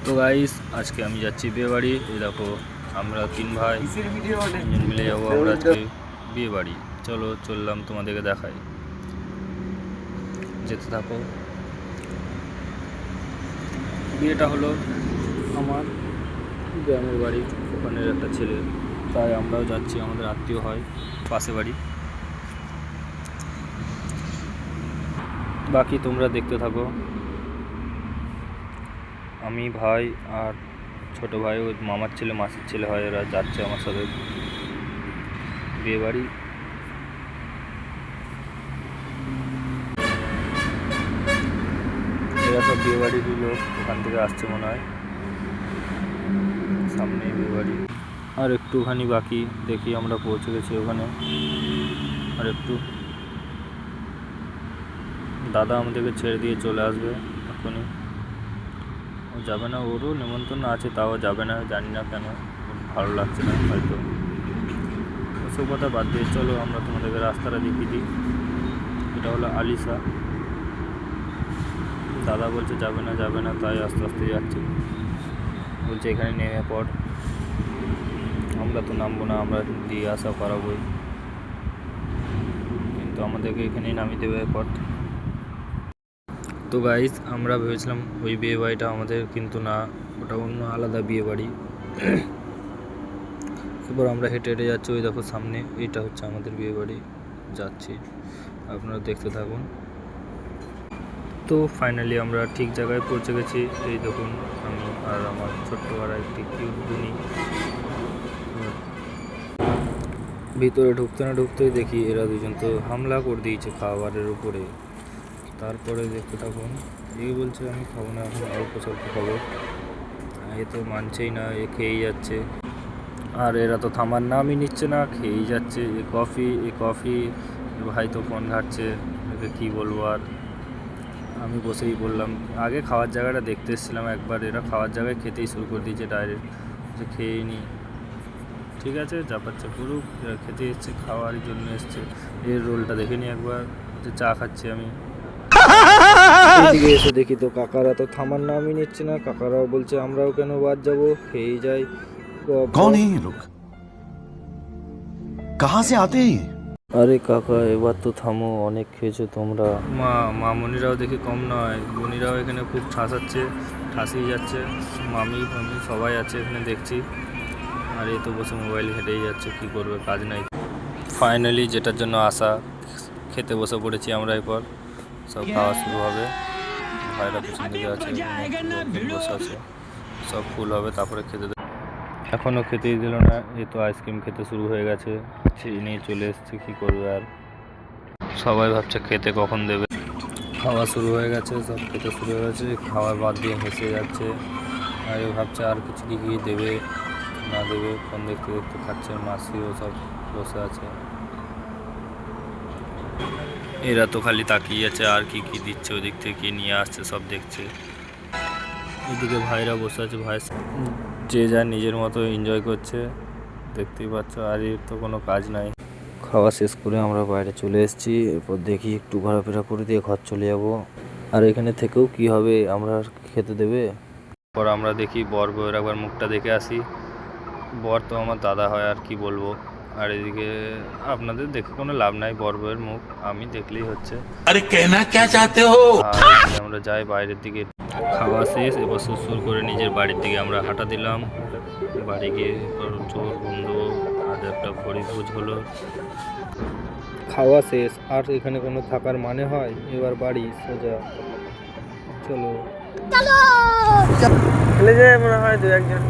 তো গাইস আজকে আমি যাচ্ছি বিয়ে বাড়ি। এই দেখো আমরা 3 ভাই 3 জন মিলে যাবো আমরা আজকে বিয়ে বাড়ি। চলো চললাম, তোমাদেরকে দেখাই, যেতে থাকো। বিয়েটা হলো আমার গ্রামের বাড়ি, ওখানের একটা ছেলে, তাই আমরাও যাচ্ছি, আমাদের আত্মীয় হয় পাশে বাড়ি। বাকি তোমরা দেখতে থাকো। আমি ভাই আর ছোট ভাই, ওই মামার ছেলে মাসির ছেলে হয়, এরা যাচ্ছে আমার সাথে বিয়ে বাড়ি। এরা সব বিয়ে বাড়ির লোক, ওখান থেকে আসছে মনে হয়, সামনে বিয়ে বাড়ি। আর একটুখানি বাকি, দেখি আমরা পৌঁছে গেছি ওখানে। আর একটু দাদা আমাদেরকে ছেড়ে দিয়ে চলে আসবে এখনই। ও যাবে না, ওরও নেমন্তন্ন আছে, তাও যাবে না, জানি না কেন, ভালো লাগছে না হয়তো। ওসব কথা বাদ দিয়ে চলো আমরা তোমাদেরকে রাস্তাটা দেখিয়ে দিই। এটা হলো আলিশা। দাদা বলছে যাবে না, তাই আস্তে আস্তে যাচ্ছি। বলছে এখানে নেমে পড়। আমরা তো নামবো না, আমরা দিয়ে আসা করাবোই, কিন্তু আমাদেরকে এখানেই নামিয়ে দেবে পথ। তো গাইস আমরা ভেবেছিলাম ওই বিয়ে বাড়িটা আমাদের, কিন্তু না, ওটা অন্য আলাদা বিয়ে বাড়ি। এরপর আমরা হেঁটে হেঁটে যাচ্ছি, ওই দেখো সামনে, এইটা হচ্ছে আমাদের বিয়ে বাড়ি, যাচ্ছি, আপনারা দেখতে থাকুন। তো ফাইনালি আমরা ঠিক জায়গায় পৌঁছে গেছি। এই দেখুন আমি আর আমার ছোট্ট আর একটি কিউট বুনি। ভিতরে ঢুকতে না ঢুকতেই দেখি এরা দুজন তো হামলা করে দিয়েছে খাবারের উপরে। তারপরে দেখতে থাকুন, এই বলছে আমি খাবো না, এখন অল্প স্বল্প খাবো। এ তো মানছেই না, এ খেয়েই যাচ্ছে। আর এরা তো থামার নামই নিচ্ছে না, খেয়েই যাচ্ছে। এ কফি ভাই তো ফোন ঘাটছে, একে কী বলবো। আর আমি বসেই বললাম, আগে খাওয়ার জায়গাটা দেখতে এসেছিলাম একবার, এরা খাওয়ার জায়গায় খেতেই শুরু করে দিয়েছে ডাইরেক্ট, যে খেয়েই নি। ঠিক আছে, যা পাচ্ছে করুক, এরা খেতে এসছে, খাওয়ার জন্য এসছে। এর রোলটা দেখে নি একবার, যে চা খাচ্ছি আমি। এদিকে এসে দেখি তো কাকারা তো থামার নামই নিচ্ছে না, কাকারাও বলছে আমরাও কেন বাদ যাবো, খেয়েই যাই। कौन है ये लोग? कहाँ से आते हैं? আরে কাকা এবার তো থামো, অনেক খেয়েছো তোমরা। মামনিরাও দেখি কম নয়, বোনিরাও এখানে খুব ঠাসিয়ে যাচ্ছে। মামি সবাই আছে এখানে দেখছি। আর এই তো বসে মোবাইল ঘেটেই যাচ্ছে, কি করবে, কাজ নাই। ফাইনালি যেটার জন্য আসা, খেতে বসে পড়েছি আমরা। এরপর সব খাওয়া শুরু হবে। ভাইরা পেছন দিকে আছে, বসে আছে, সব ফুল হবে, তারপরে খেতে দেবে। এখনও খেতেই দিল না, এই তো আইসক্রিম খেতে শুরু হয়ে গেছে, নিয়ে চলে এসছে, কী করবে আর। সবাই ভাবছে খেতে কখন দেবে। খাওয়া শুরু হয়ে গেছে, সব খেতে শুরু হয়ে গেছে, খাওয়ার বাদ দিয়ে হেসে যাচ্ছে। আর এ ভাবছে আর কিছু কি দেবে না দেবে, ফোন দেখতে দেখতে খাচ্ছে। মাসিও সব বসে আছে, এরা তো খালি তাকিয়ে আছে, আর কি কি দিচ্ছে, ওদিক থেকে কি নিয়ে আসছে সব দেখছে। এদিকে ভাইরা বসে আছে, ভাই যে যা নিজের মতো এনজয় করছে, দেখতেই পাচ্ছ। আর এর তো কোনো কাজ নাই। খাওয়া শেষ করে আমরা বাইরে চলে এসেছি। এরপর দেখি একটু ঘোরাফেরা করে দিয়ে ঘর চলে যাব। আর এখানে থেকেও কি হবে, আমরা খেতে দেবে। পর আমরা দেখি বর বউয়ের একবার মুখটা দেখে আসি। বর তো আমার দাদা হয়, আর কি বলবো। আর এদিকে আপনাদের দেখে কোনো লাভ নাই, বর বউয়ের মুখ আমি দেখলেই হচ্ছে। अरे कहना क्या चाहते हो? আর আমরা যাই বাইরের দিকে। খাওয়া শেষ, এবার সুর করে নিজের বাড়ির দিকে আমরা হাঁটা দিলাম। বাড়ি গিয়ে চোর বন্ধু আর একটা ভরি ভোজ হলো। খাওয়া শেষ, আর এখানে কোনো থাকার মানে হয়, এবার বাড়ি সোজা। চলো চলে যায় মনে হয় দু একজন।